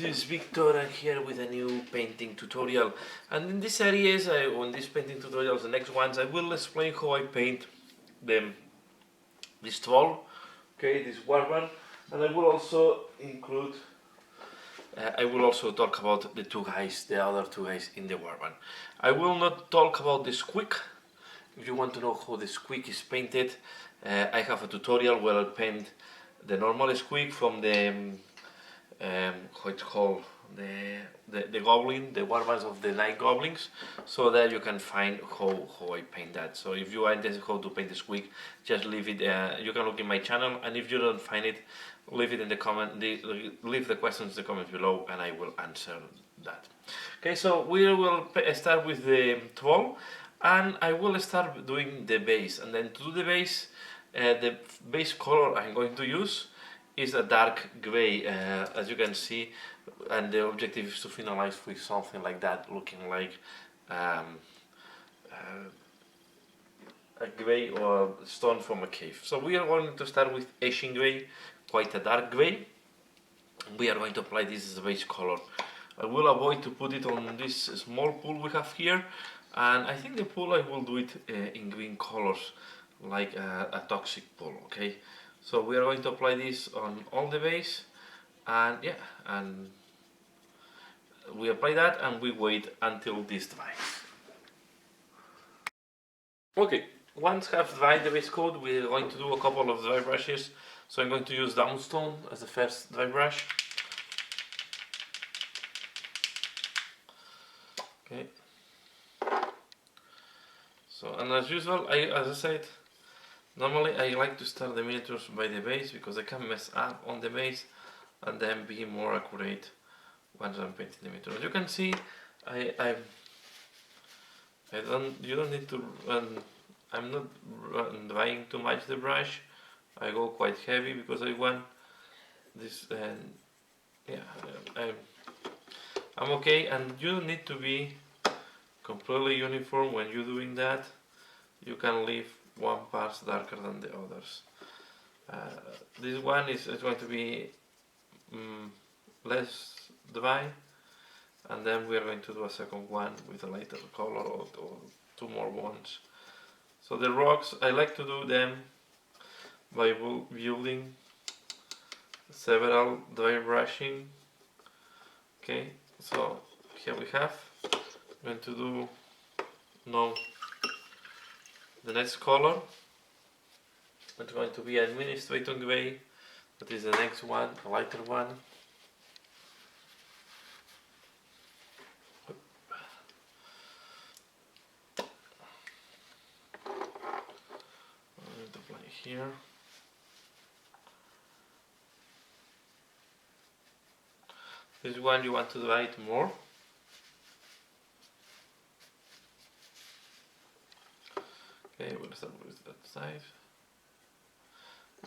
is Victor, and here with a new painting tutorial. And in this series, on these painting tutorials, the next ones, I will explain how I paint this troll, okay, this warband, and I will also include. I will also talk about the other two guys in the warband. I will not talk about the squeak. If you want to know how the squeak is painted, I have a tutorial where I paint the normal squeak from the how it's called, the goblin, the warbands of the night goblins. So there you can find how I paint that. So if you are interested how to paint the squeak, just leave it. You can look in my channel, and if you don't find it, leave it in the comment. Leave the questions in the comments below, and I will answer that. Okay, so we will start with the troll, and I will start doing the base, and then to do the base color I'm going to use is a dark grey, as you can see, and the objective is to finalize with something like that, looking like a grey or stone from a cave. So we are going to start with Eshin grey, quite a dark grey. We are going to apply this as a base color. I will avoid to put it on this small pool we have here, and I think the pool I will do it in green colors, like a toxic pool, okay? So we are going to apply this on all the base, and yeah, and we apply that and we wait until this dries. Okay, once have dried the base coat, we are going to do a couple of dry brushes. So I'm going to use Dawstone as the first dry brush. Okay. So, and as usual, as I said, normally I like to start the miniatures by the base because I can mess up on the base and then be more accurate once I'm painting the miniature. As you can see, you don't need to I'm not drying too much the brush. I go quite heavy because I want this, yeah, I'm okay, and you don't need to be completely uniform when you're doing that. You can leave one part darker than the others. This one is going to be less dry, and then we are going to do a second one with a lighter color or two more ones. So the rocks, I like to do them by building several dry brushing. Okay, so here we have. I'm going to do now the next color. It's going to be Administratum grey. That is the next one, a lighter one. I'm going to apply here. This one you want to dry it more. Okay, we'll start with that side.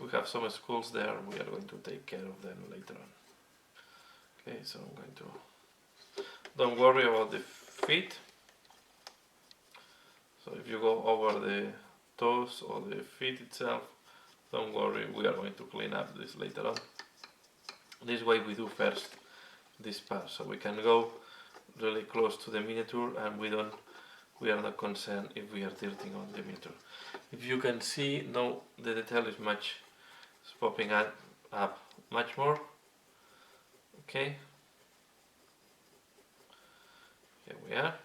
We have some skulls there, we are going to take care of them later on. Okay, so I'm going to... Don't worry about the feet. So if you go over the toes or the feet itself, don't worry, we are going to clean up this later on. This way we do first this part, so we can go really close to the miniature and we are not concerned if we are tilting on the miniature. If you can see now, the detail is popping up much more. Okay, here we are.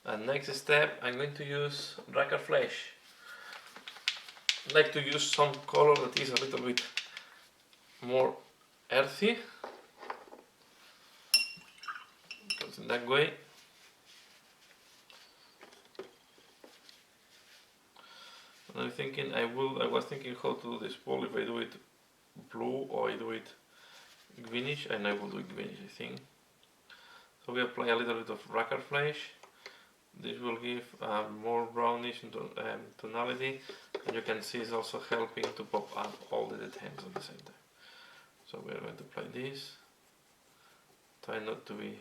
And next step, I'm going to use Rakhar flesh. I like to use some color that is a little bit more earthy, because in that way and I was thinking how to do this pool, if I do it blue or I do it greenish, and I will do it greenish, I think. So we apply a little bit of Rakhar flesh. This will give a more brownish tonality, and you can see it's also helping to pop up all the details at the same time. So we are going to apply this. Try not to be...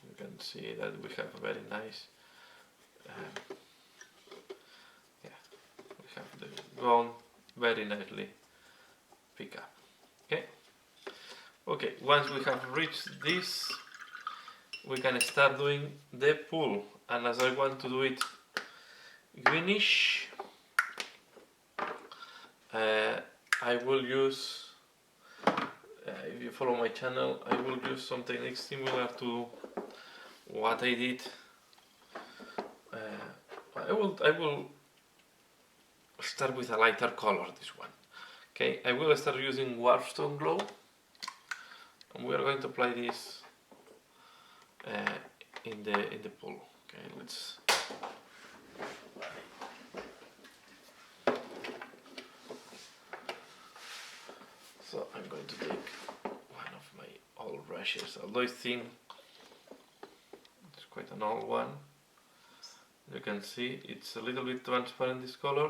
You can see that we have a very nice gone very nicely pick up. Okay. Okay, once we have reached this, we can start doing the pool. And as I want to do it greenish, I will use, if you follow my channel, I will use some techniques similar to what I did. I will start with a lighter color, this one. Okay, I will start using Warpstone glow, and we are going to apply this in the pool. Okay, let's. So I'm going to take one of my old brushes, although it's thin. It's quite an old one. You can see it's a little bit transparent, this color.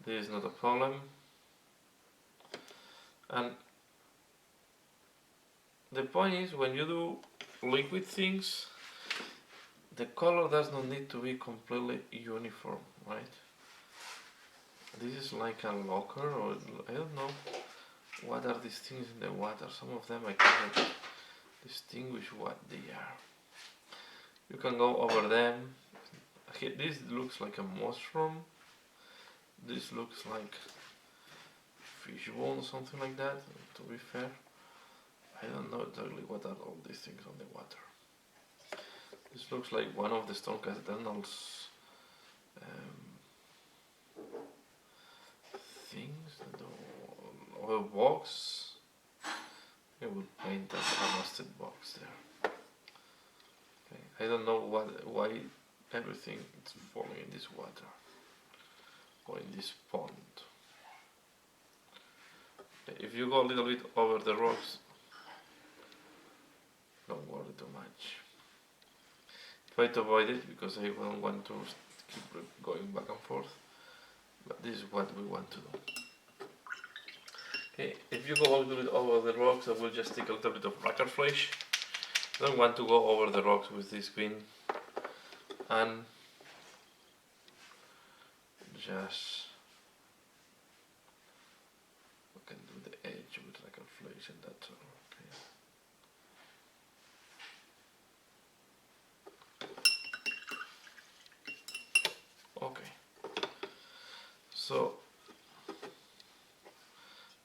This is not a problem. And the point is, when you do liquid things, the color does not need to be completely uniform, right? This is like a locker, or I don't know what are these things in the water. Some of them I cannot distinguish what they are. You can go over them. Okay, this looks like a mushroom. This looks like fish bone or something like that, to be fair. I don't know exactly what are all these things on the water. This looks like one of the Stormcast Eternals things, or a box. I will paint a rusted box there. Okay. I don't know why everything is falling in this water or in this pond. Okay. If you go a little bit over the rocks, don't worry too much. Try to avoid it because I don't want to keep going back and forth, but this is what we want to do. Okay, if you go a little bit over the rocks, I will just take a little bit of Rakhar flesh. I don't want to go over the rocks with this green, and just we can do the edge with Rakhar flesh, and that's all. Okay, so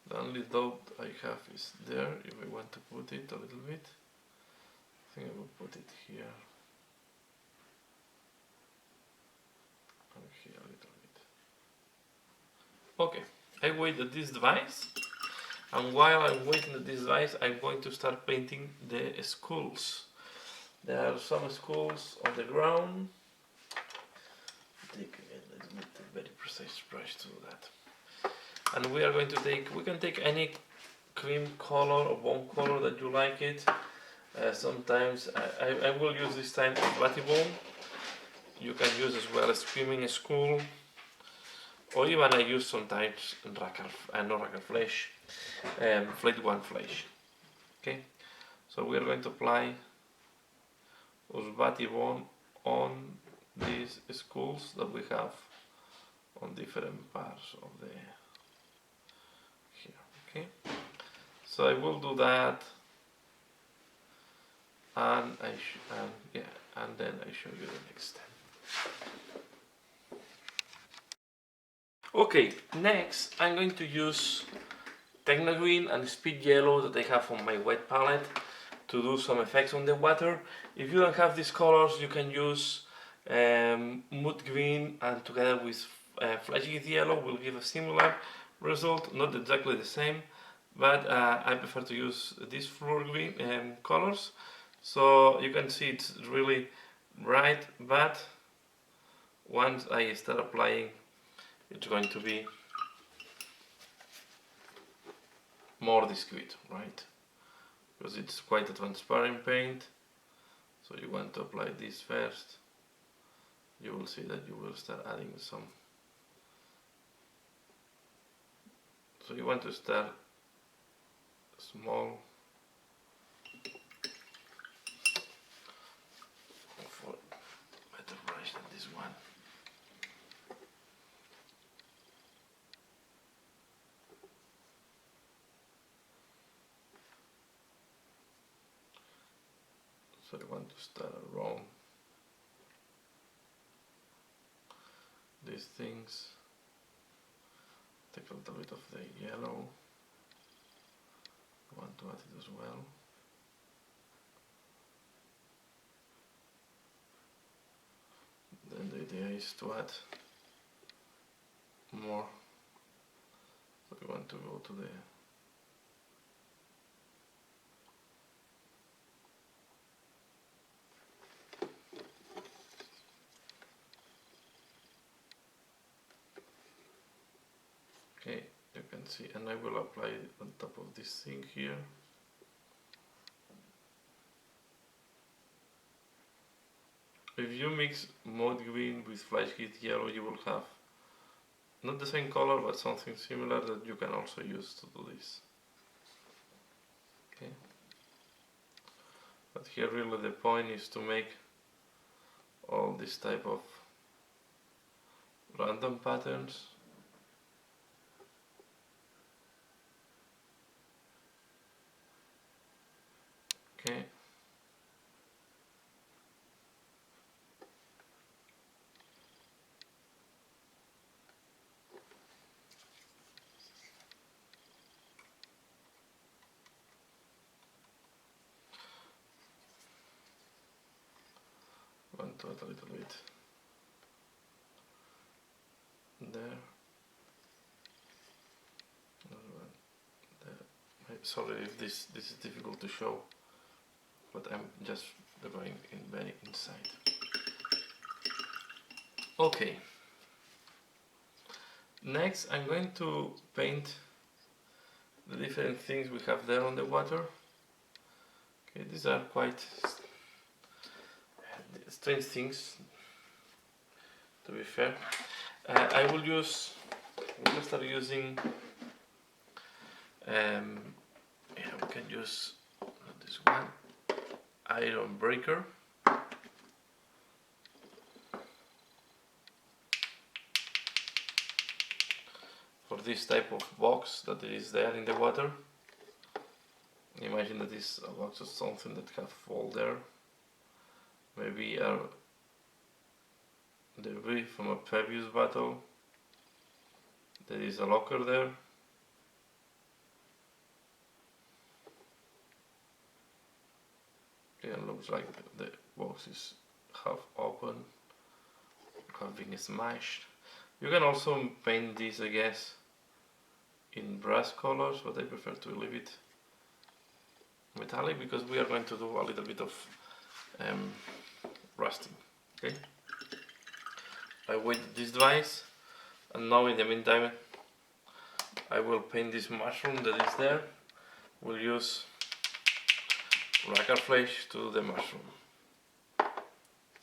the only doubt I have is there, if I want to put it a little bit. I think I will put it here and here a little bit. Okay, I wait at this device, and while I'm waiting at this device, I'm going to start painting the skulls. There are some skulls on the ground. Take a very precise brush to do that. And we are going to take, we can take any cream color or bone color that you like it. Sometimes I will use this time Ushabti Bone. You can use as well as Screaming Skull, or even I use sometimes Rakhar, not Rakhar flesh, Flayed One flesh. Okay, so we are going to apply Ushabti Bone on these skulls that we have on different parts of the here. Okay, so I will do that, and and then I show you the next step. Okay, next I'm going to use Techno Green and Speed Yellow that I have on my wet palette to do some effects on the water. If you don't have these colors, you can use Mud Green, and together with Flashy Yellow will give a similar result, not exactly the same, but I prefer to use these floor green colors. So you can see it's really bright, but once I start applying, it's going to be more discreet, right? Because it's quite a transparent paint, so you want to apply this first. You will see that you will start adding some. So you want to start small for better brush than this one. So I want to start around these things. Take a little bit of the yellow. I want to add it as well. Then the idea is to add more. So we want to go to the okay, you can see, and I will apply it on top of this thing here. If you mix mod green with flash grit yellow, you will have not the same color, but something similar that you can also use to do this. Okay. But here really the point is to make all this type of random patterns. Okay. Want to add a little bit there. There. Sorry if this is difficult to show, but I'm just going in very inside. Okay. Next, I'm going to paint the different things we have there on the water. Okay, these are quite strange things, to be fair. I will start using yeah, we can use this one, Ironbreaker. For this type of box that is there in the water. Imagine that is a box of something that have fall there. Maybe a debris from a previous battle. There is a locker there. Okay, it looks like the box is half open, half being smashed. You can also paint this, I guess, in brass colors, but I prefer to leave it metallic because we are going to do a little bit of rusting. Okay, I wait this dries, and now in the meantime I will paint this mushroom that is there. We'll use Rakhar flesh to the mushroom.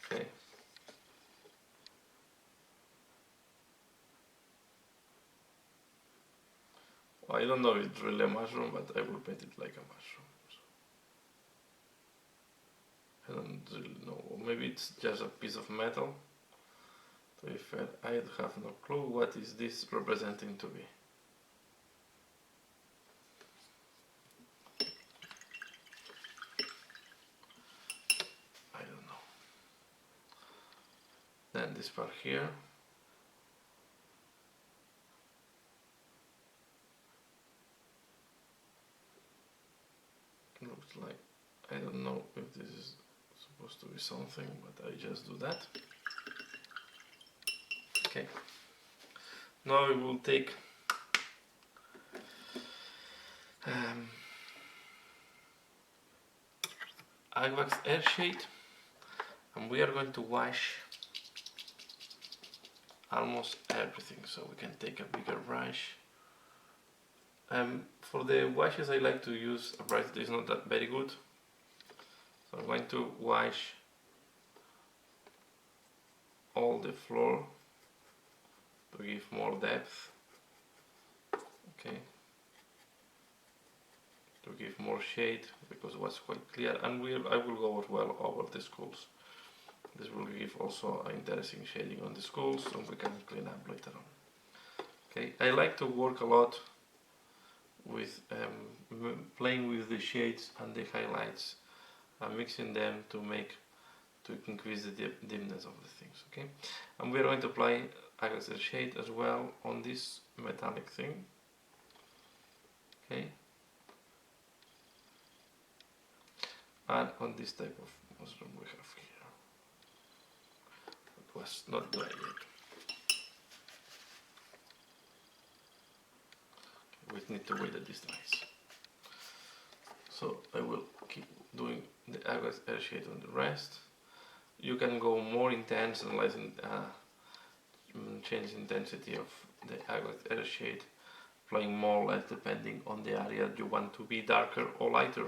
Okay. Well, I don't know if it's really a mushroom, but I will paint it like a mushroom. So I don't really know. Or maybe it's just a piece of metal. To be fair, I have no clue what is this representing to be. I don't know. Then this part here. Looks like, I don't know if this is supposed to be something, but I just do that. Okay. Now we will take Agrax Earthshade, and we are going to wash almost everything, so we can take a bigger brush. For the washes I like to use a brush that is not that very good, so I'm going to wash all the floor to give more depth, okay, to give more shade because it was quite clear, and I will go as well over the skulls. This will give also an interesting shading on the skulls, and we can clean up later on. Okay, I like to work a lot with playing with the shades and the highlights and mixing them to increase the deepness of the things. Okay, and we're going to apply Agrax Earthshade as well on this metallic thing. Okay, and on this type of mushroom we have here. It was not dry yet. We need to wait that this dries. So I will keep doing the Agrax Earthshade on the rest. You can go more intense, analyzing, change the intensity of the Agrax Earthshade, applying more or less depending on the area you want to be darker or lighter.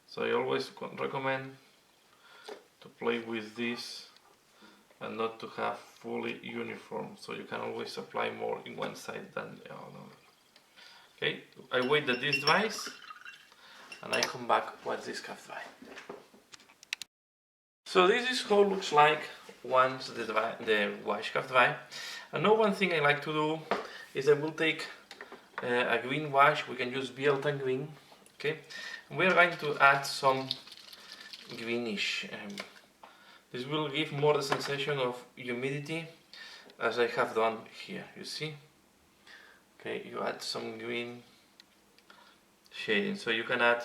So I always recommend to play with this and not to have fully uniform, so you can always apply more in one side than the other. Okay, I wait that this dries and I come back once this has dried. So this is how it looks like once the wash has dried. And now one thing I like to do is I will take a green wash. We can use Biel-tan green. Okay, and we are going to add some greenish. This will give more the sensation of humidity, as I have done here. You see? Okay, you add some green shading, so you can add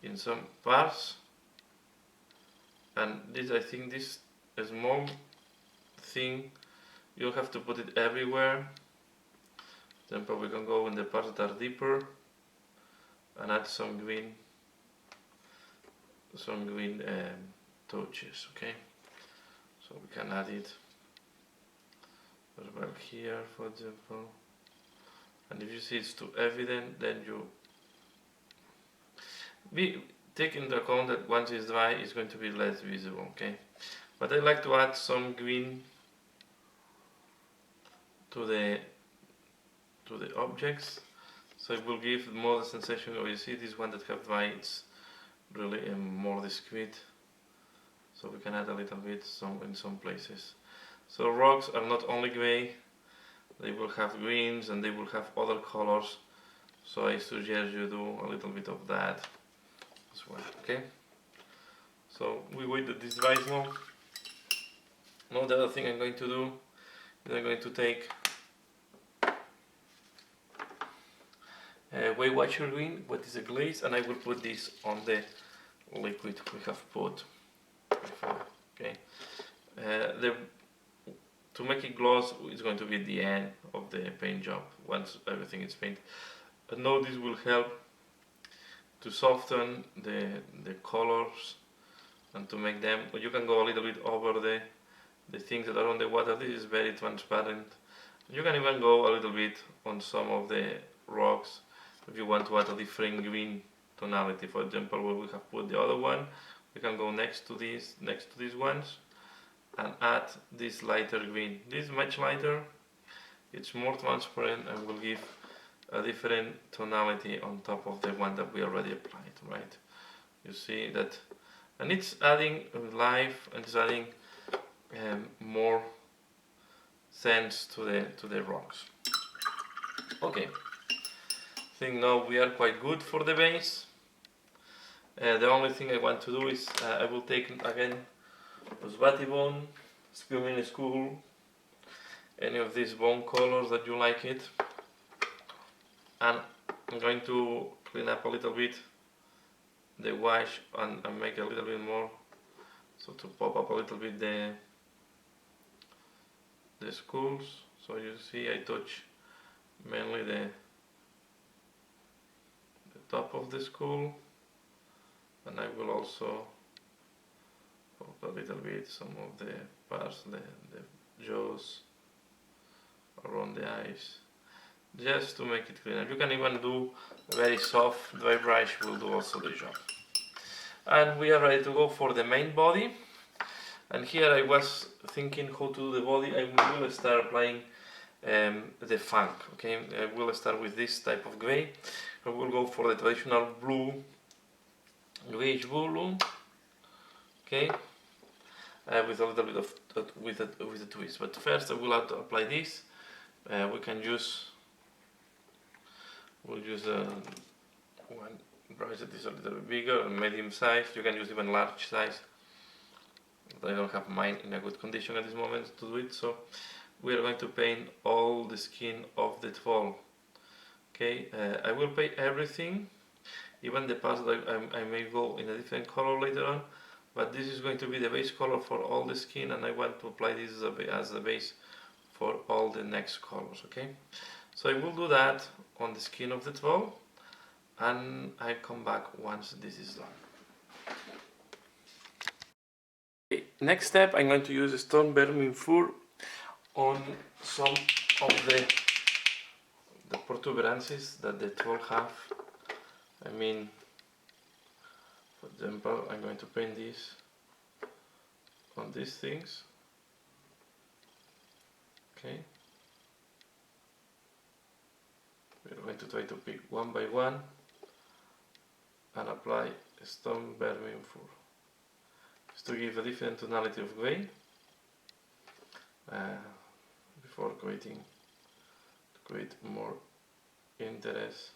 in some parts, and this, I think this small thing, you have to put it everywhere. For example, we can go in the parts that are deeper and add some green touches. Okay, so we can add it as well here, for example. And if you see it's too evident, then you take into account that once it's dry, it's going to be less visible. Okay, but I like to add some green to the objects, so it will give more the sensation of, you see this one that have dry, it's really more discreet. So we can add a little bit in some places. So rocks are not only grey. They will have greens and they will have other colors, so I suggest you do a little bit of that as well. Okay, so we wait that this dries now. Now the other thing I'm going to do is I'm going to take Waywatcher green, what is a glaze, and I will put this on the liquid we have put before. Okay, to make it gloss, it's going to be at the end of the paint job, once everything is painted. And now this will help to soften the colors and to make them, you can go a little bit over the things that are on the water. This is very transparent. You can even go a little bit on some of the rocks if you want to add a different green tonality. For example, where we have put the other one, we can go next to these ones and add this lighter green. This is much lighter, it's more transparent and will give a different tonality on top of the one that we already applied, right? You see that, and it's adding life and it's adding more sense to the rocks. Okay, I think now we are quite good for the base. The only thing I want to do is I will take again Ushabti Bone, Spewing School, any of these bone colors that you like it, and I'm going to clean up a little bit the wash and make a little bit more, so to pop up a little bit the skulls. So you see I touch mainly the top of the skull, and I will also pop a little bit some of the parts, the jaws, around the eyes, just to make it cleaner. You can even do a very soft dry brush, will do also the job. And we are ready to go for the main body. And here I was thinking how to do the body. I will start applying the Fang. Okay, I will start with this type of grey. I will go for the traditional blue, grayish blue. Okay, with a little bit of with a twist. But first I will have to apply this. We'll use one realize that it's a little bit bigger and medium size. You can use even large size. But I don't have mine in a good condition at this moment to do it, so we are going to paint all the skin of the troll. Okay, I will paint everything, even the parts that I may go in a different color later on, but this is going to be the base color for all the skin, and I want to apply this as the base for all the next colors. Okay, so I will do that on the skin of the troll, and I'll come back once this is done. Okay, next step, I'm going to use Stormverming Fur on some of the protuberances that the troll have. I mean, for example, I'm going to paint this on these things. Okay. We're going to try to pick one by one and apply Stormverming Fur. Just to give a different tonality of grey before create more interest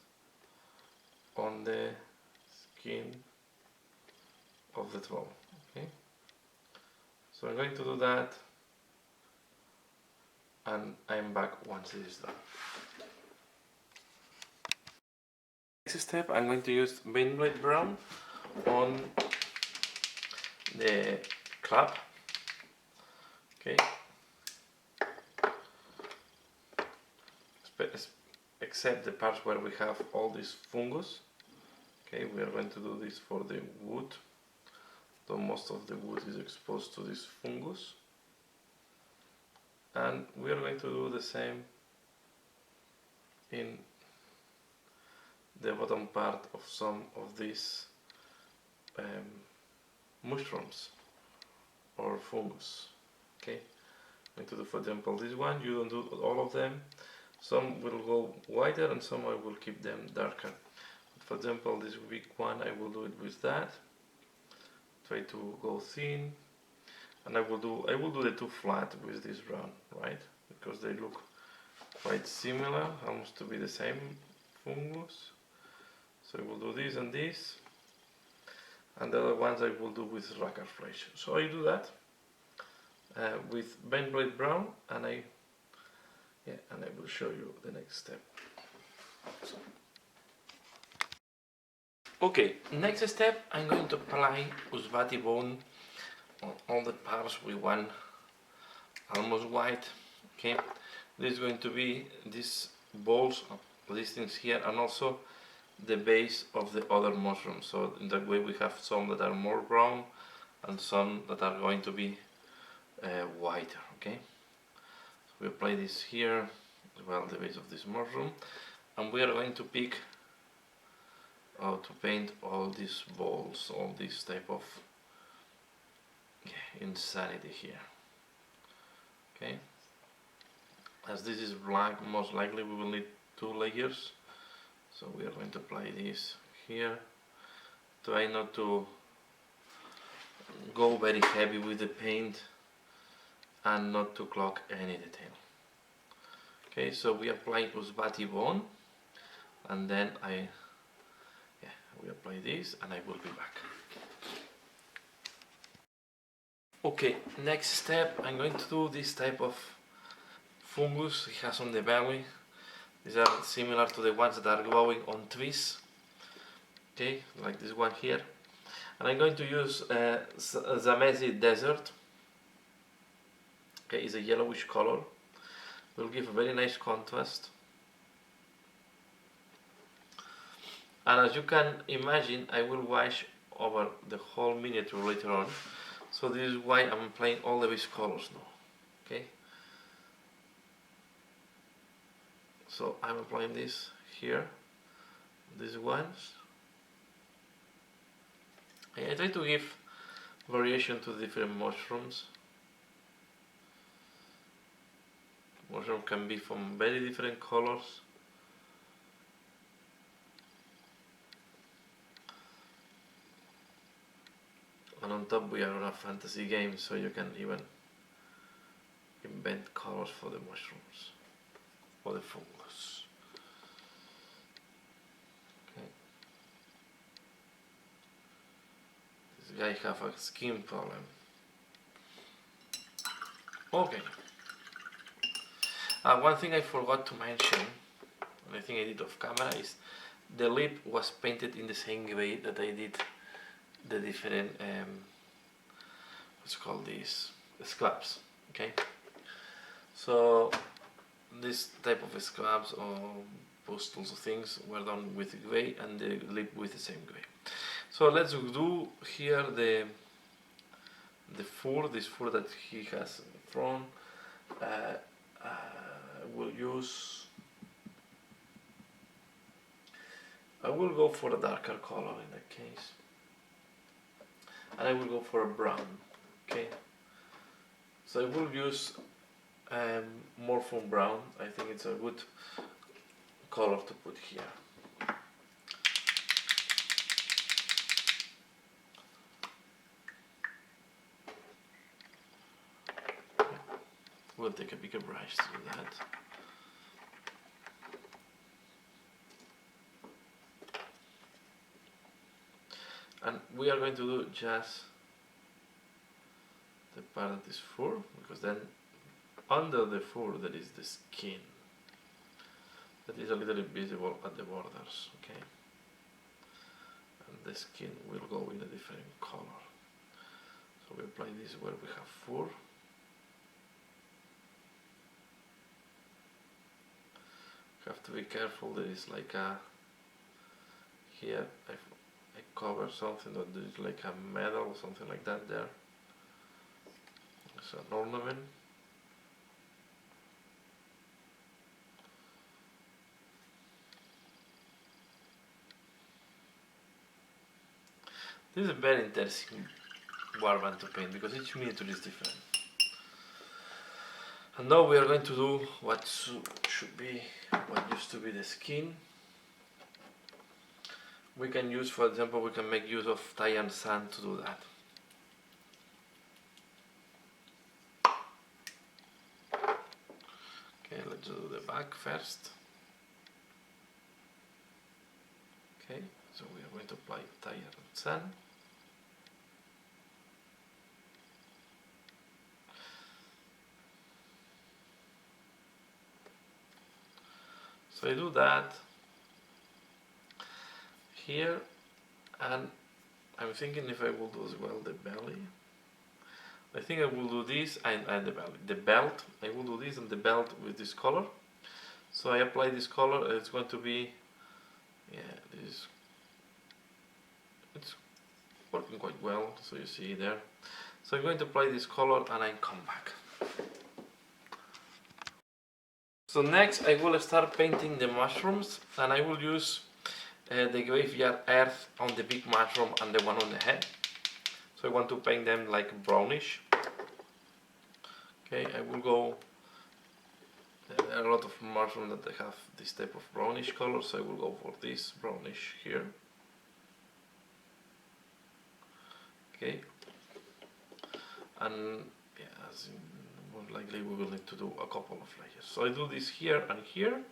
on the skin of the troll. Okay, so I'm going to do that, and I'm back once it is done. Next step, I'm going to use Baneblade Brown on the club. Okay, except the parts where we have all this fungus. Okay, we are going to do this for the wood, though most of the wood is exposed to this fungus. And we are going to do the same in the bottom part of some of these mushrooms or fungus. Okay, I'm going to do, for example, this one. You don't do all of them. Some will go whiter and some I will keep them darker. For example, this big one, I will do it with that. Try to go thin, and I will do the two flat with this brown, right? Because they look quite similar, almost to be the same fungus. So I will do this and this, and the other ones I will do with Rakhar flesh. So I do that with Baneblade Brown, and I will show you the next step. So. Okay, next step, I'm going to apply Ushabti Bone on all the parts we want almost white. Okay, this is going to be these balls of these things here, and also the base of the other mushrooms. So in that way we have some that are more brown and some that are going to be whiter. Okay, so we apply this here as well, the base of this mushroom, and we are going to pick to paint all these balls, all this type of insanity here. Okay, as this is black, most likely we will need 2 layers, so we are going to apply this here. Try not to go very heavy with the paint and not to clog any detail. Okay, so we apply Ushabti Bone, and then we apply this, and I will be back. Okay, next step, I'm going to do this type of fungus it has on the belly. These are similar to the ones that are growing on trees. Okay, like this one here. And I'm going to use Zamesi Desert. Okay, it's a yellowish color. Will give a very nice contrast. And as you can imagine, I will wash over the whole miniature later on. So this is why I'm applying all the base colors now. Okay. So I'm applying this here, these ones. I try to give variation to different mushrooms. Mushroom can be from very different colors. And on top we are on a fantasy game, so you can even invent colors for the mushrooms or the fungus. Okay. guy have a skin problem. Okay. One thing I forgot to mention, and I think I did off camera, is the lip was painted in the same way that I did the different, what's called these, scraps, okay? So this type of scraps or postals or things were done with gray and the lip with the same gray. So let's do here the fur, this fur that he has thrown. I will go for a darker color in that case, and I will go for a brown. Okay, so I will use Mourfang Brown. I think it's a good color to put here. We'll take a bigger brush to do that. And we are going to do just the part that is fur, because then under the fur there is the skin that is a little bit visible at the borders, okay? And the skin will go in a different color. So we apply this where we have fur. Have to be careful, there is like a, here I cover something that is like a medal or something like that there. It's an ornament. This is a very interesting warband to paint because each miniature is different. And now we are going to do what should be, what used to be the skin. We can use, for example, we can make use of Tallarn sand to do that. Okay, let's do the back first. Okay, so we are going to apply Tallarn sand. So I do that here, and I'm thinking if I will do as well the belly. I think I will do this and the belly. The belt, I will do this and the belt with this color. So I apply this color, it's going to be, yeah, this, it's working quite well, so you see there. So I'm going to apply this color and I come back. So next I will start painting the mushrooms, and I will use the graveyard earth on the big mushroom and the one on the head. So I want to paint them like brownish. Okay, I will go, there are a lot of mushrooms that they have this type of brownish color, so I will go for this brownish here. Okay, and yeah, as in, most likely we will need to do a couple of layers. So I do this here and here.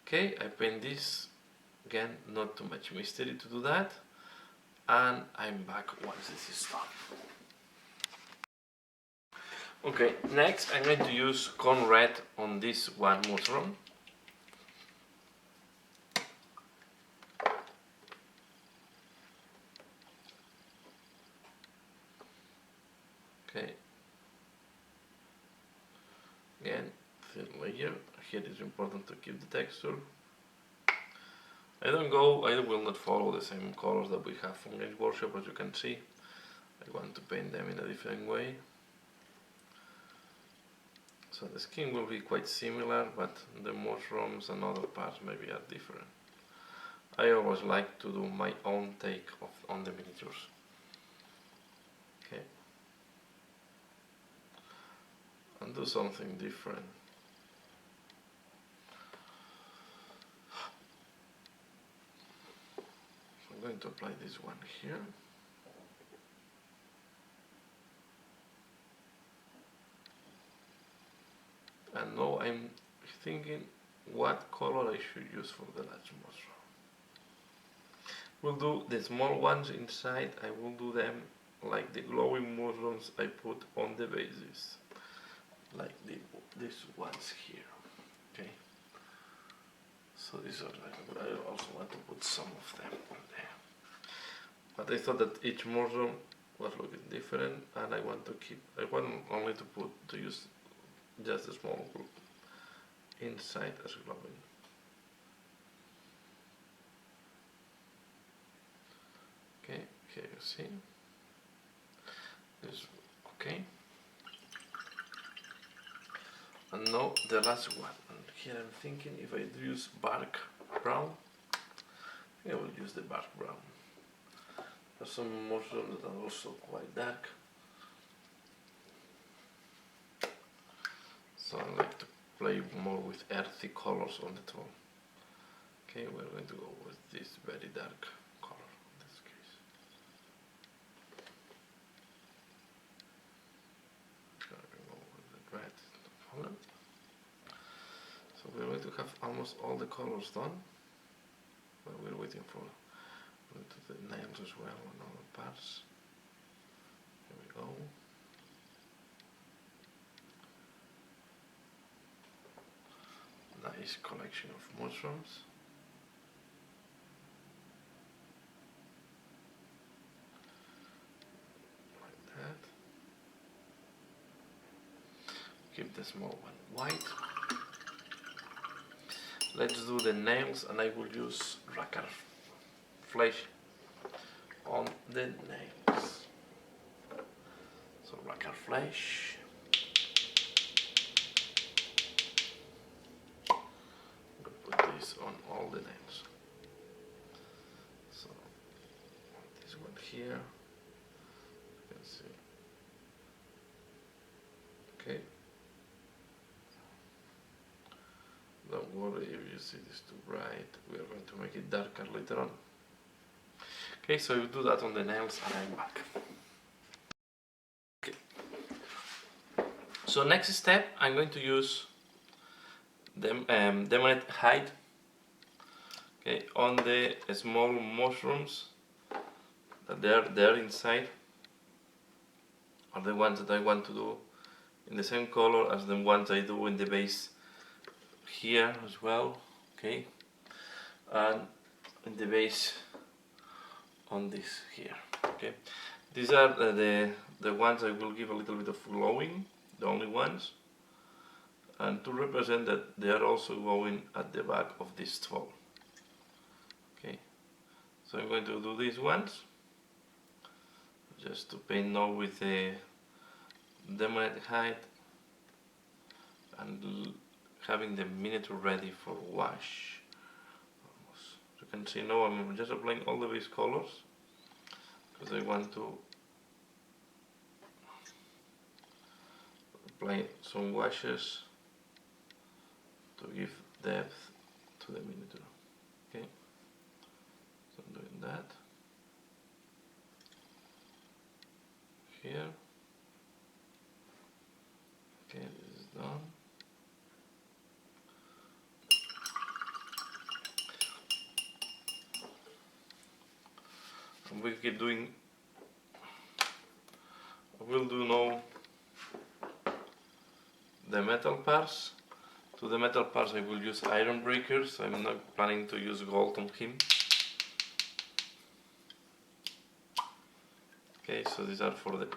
Okay, I paint this, again, not too much mystery to do that, and I'm back once this is done. Okay, next I'm going to use Khorne Red on this one mushroom. Okay, again, thin layer. Here it is important to keep the texture. I will not follow the same colors that we have from Games Workshop, as you can see. I want to paint them in a different way. So the skin will be quite similar, but the mushrooms and other parts maybe are different. I always like to do my own take on the miniatures. Okay. And do something different. So I'm going to apply this one here. And now I'm thinking what color I should use for the large mushroom. We'll do the small ones inside. I will do them like the glowing mushrooms I put on the bases, like these ones here. Okay. So these are. I also want to put some of them on there. But I thought that each mushroom was looking different, and I want only to use just a small group inside as glowing. Okay, here you see. This okay. And now the last one. And here I'm thinking if I use bark brown, I will use the bark brown. There's some mushrooms that are also quite dark. So I like to play more with earthy colors on the top. Okay, we're going to go with this very dark color in this case. So I can go with the red. So we're going to have almost all the colors done, but we're waiting for the nails as well on all the parts. Here we go. Nice collection of mushrooms. Like that. Keep the small one white. Let's do the nails, and I will use Rakhar flesh on the nails. So Rakhar flesh. We'll put this on all the nails. So this one here, you can see. Okay. Don't worry if you see this too bright, we are going to make it darker later on. Okay, so you do that on the nails and I'm back. Okay. So next step, I'm going to use the demonite hide, okay, on the small mushrooms that they're inside, are the ones that I want to do in the same color as the ones I do in the base here as well, okay, and in the base on this here, okay. These are the ones I will give a little bit of glowing, the only ones, and to represent that they are also glowing at the back of this tool. Okay, so I'm going to do these ones just to paint now with the demonite hide and having the miniature ready for wash. Almost. You can see now I'm just applying all the base colors because I want to apply some washes to give depth to the miniature. Okay, so I'm doing that here. Okay, this is done. And we keep doing. I will do now the metal parts. To the metal parts I will use Ironbreaker, so I'm not planning to use gold on him. Okay, so these are for the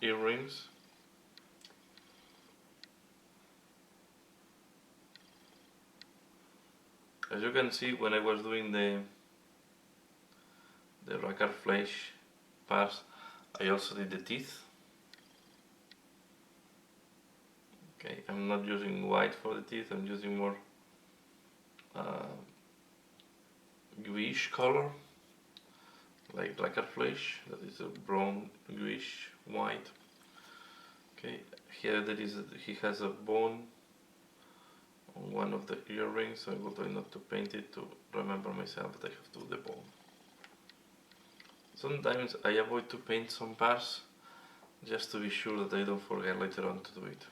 earrings. As you can see, when I was doing the Rakhar flesh parts, I also did the teeth. Okay, I'm not using white for the teeth, I'm using more greenish color, like Rakhar flesh, that is a brown, greenish, white. Okay, here he has a bone on one of the earrings, so I will try not to paint it to remember myself that I have to do the bone. Sometimes I avoid to paint some parts just to be sure that I don't forget later on to do it.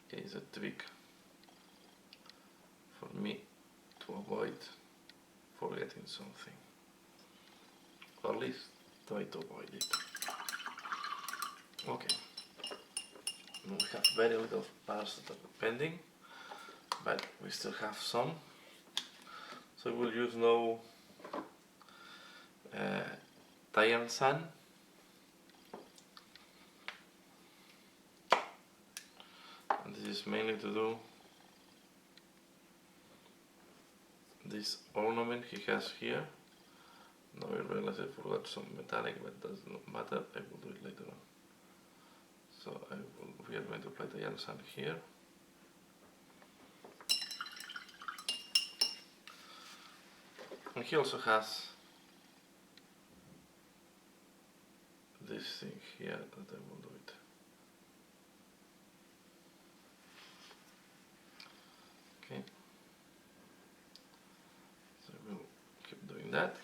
Okay, it's a trick for me to avoid forgetting something. at least try to avoid it. Okay. We have very little parts that are pending, but we still have some. So we'll use now Tallarn sand. And this is mainly to do this ornament he has here. Now I realize I forgot some metallic, but does not matter. I will do it later on. So we are going to apply the Tallarn sand here. And he also has this thing here that I will do it. Okay. So we'll keep doing that.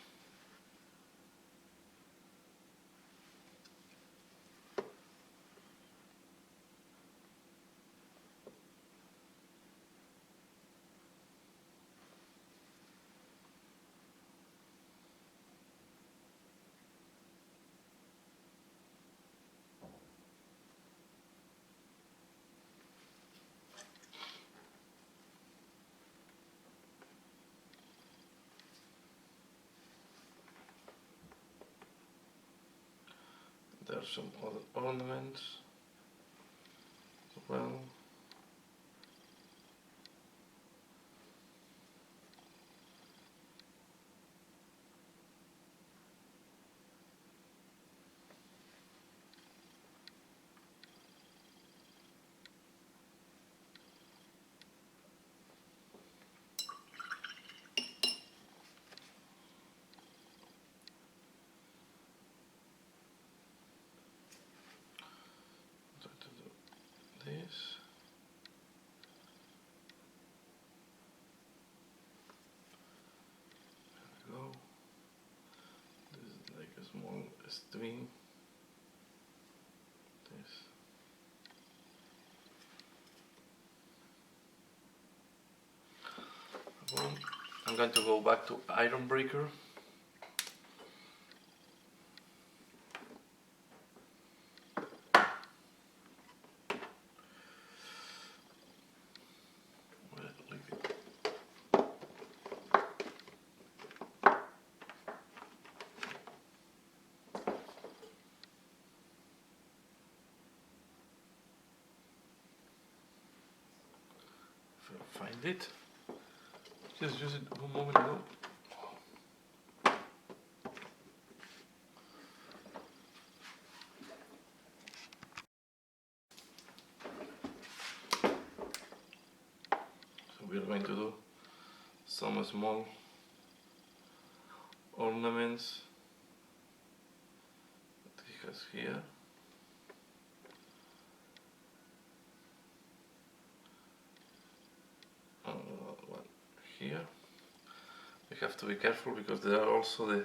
There are some other ornaments as well. This. There we go. This is like a small string. This. I'm going to go back to Ironbreaker. Find it. Just use it one moment ago. So we are going to do some small ornaments that he has here. One here. We have to be careful because there are also the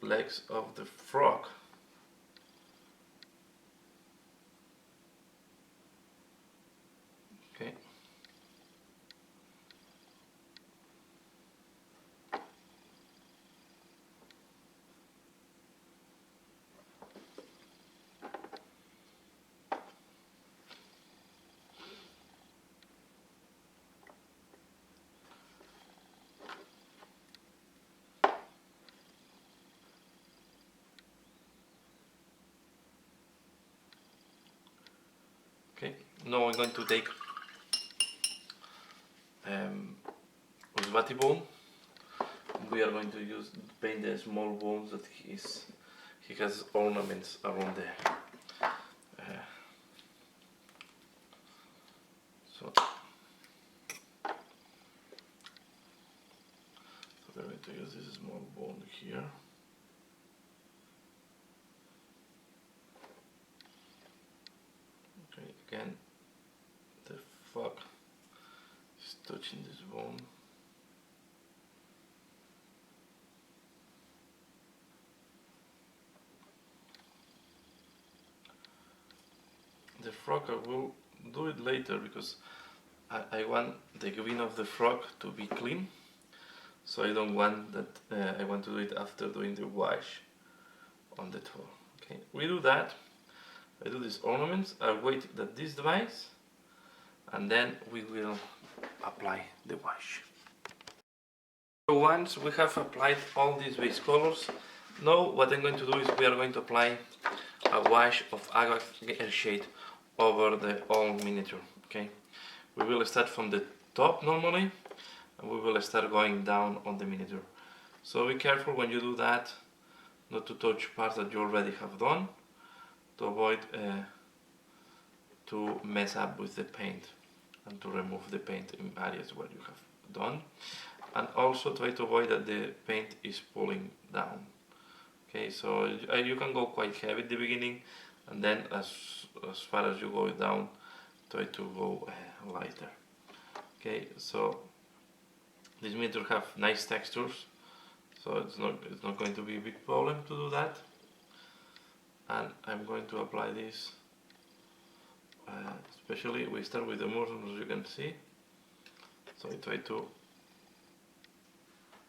legs of the frog. Okay. Okay, now I'm going to take Ushabti Bone. We are going to paint the small bones that he has ornaments around there. So we're going to use this small bone here. Okay, again, the fog is touching this bone. The frog, I will do it later because I want the green of the frog to be clean. so I don't want that, I want to do it after doing the wash on the tool. Okay, we do that, I do these ornaments, I wait that this dries, and then we will apply the wash. So once we have applied all these base colors, now what I'm going to do is we are going to apply a wash of Agrax Earthshade over the whole miniature. Okay, we will start from the top normally, and we will start going down on the miniature. So be careful when you do that, not to touch parts that you already have done, to avoid to mess up with the paint and to remove the paint in areas where you have done, and also try to avoid that the paint is pulling down. Okay, so you can go quite heavy at the beginning, and then as far as you go down, try to go lighter. Okay, so this miniature have nice textures, so it's not going to be a big problem to do that. And I'm going to apply this, especially we start with the mushrooms, as you can see. So I try to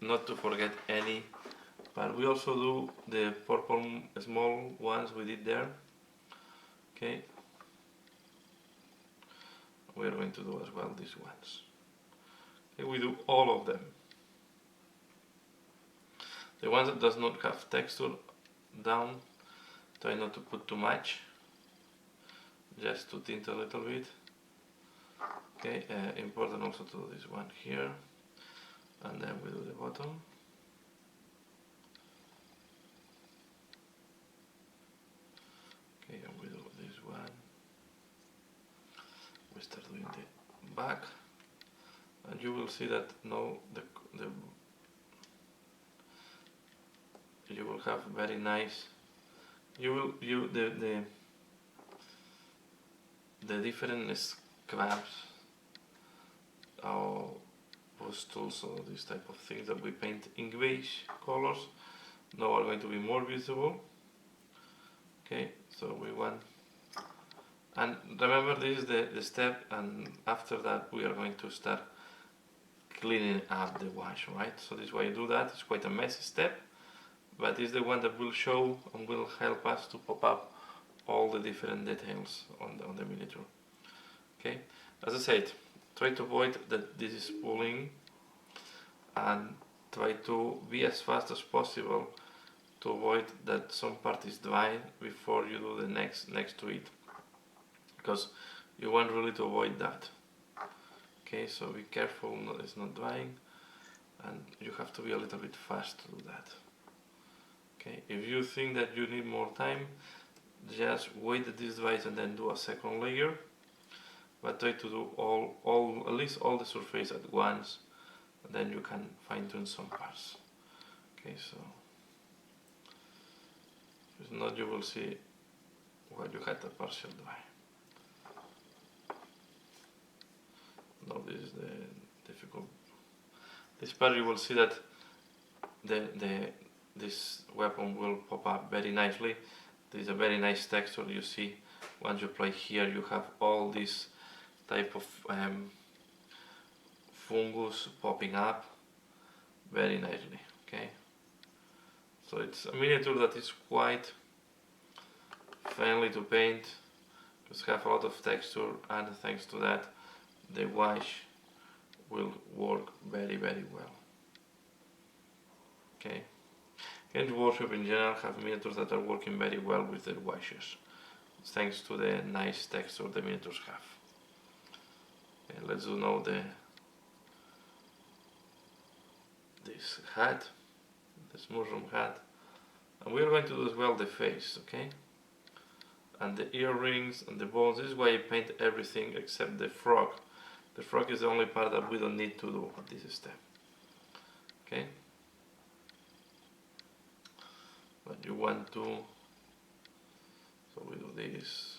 not to forget any, but we also do the purple small ones we did there. Okay, we are going to do as well these ones. Okay, we do all of them. The ones that does not have texture down, try not to put too much, just to tint a little bit. Okay, important also to do this one here, and then we do the bottom. Okay, and we do this one. We start doing the back, and you will see that now you will have very nice. The different scraps or pustules or these type of things that we paint in greyish colors now are going to be more visible. Okay, so we want, and remember this is the step, and after that we are going to start cleaning up the wash, right? So this is why you do that. It's quite a messy step, but it's the one that will show and will help us to pop up all the different details on the miniature. Okay, as I said, try to avoid that this is pulling, and try to be as fast as possible to avoid that some part is dry before you do the next to it, because you want really to avoid that. Okay, so be careful it's not drying, and you have to be a little bit fast to do that. Okay, if you think that you need more time, just wait that this dries and then do a second layer, but try to do at least all the surface at once, and then you can fine tune some parts. Okay, so if not, you will see where you had a partial dry. Now this is the difficult. This part you will see that this weapon will pop up very nicely. This is a very nice texture. You see, once you apply here, you have all this type of fungus popping up very nicely. Okay, so it's a miniature that is quite friendly to paint, because have a lot of texture, and thanks to that the wash will work very well. Okay, Games Workshop in general have miniatures that are working very well with their washes, thanks to the nice texture the miniatures have. Okay, let's do now this hat, this mushroom hat, and we are going to do as well the face. Okay, and the earrings and the bones. This is why I paint everything except the frog. The frog is the only part that we don't need to do at this step. Okay, but you want to, so we do this,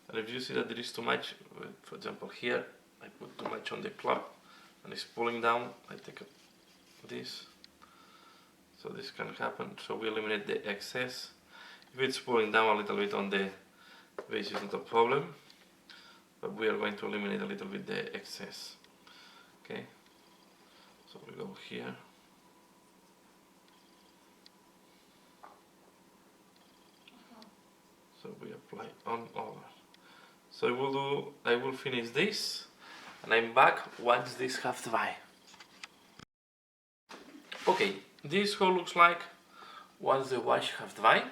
and if you see that there is too much, for example here I put too much on the club and it's pulling down, I take this, so this can happen, so we eliminate the excess. If it's pulling down a little bit on the base, is not a problem, but we are going to eliminate a little bit the excess. Okay, So we go here. So we apply on over. So I will finish this, and I'm back once this has dry. Okay, this how looks like once the wash has dry.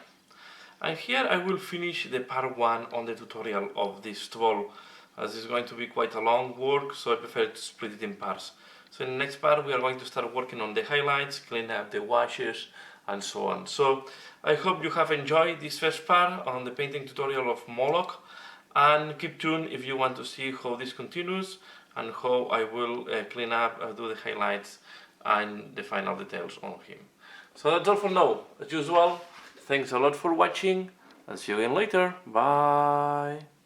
And here I will finish the part 1 on the tutorial of this tool, as it's going to be quite a long work, so I prefer to split it in parts. So in the next part we are going to start working on the highlights, clean up the washes, and so on. So I hope you have enjoyed this first part on the painting tutorial of Mollog, and keep tuned if you want to see how this continues and how I will clean up, do the highlights and the final details on him. So that's all for now. As usual, thanks a lot for watching, and see you again later. Bye!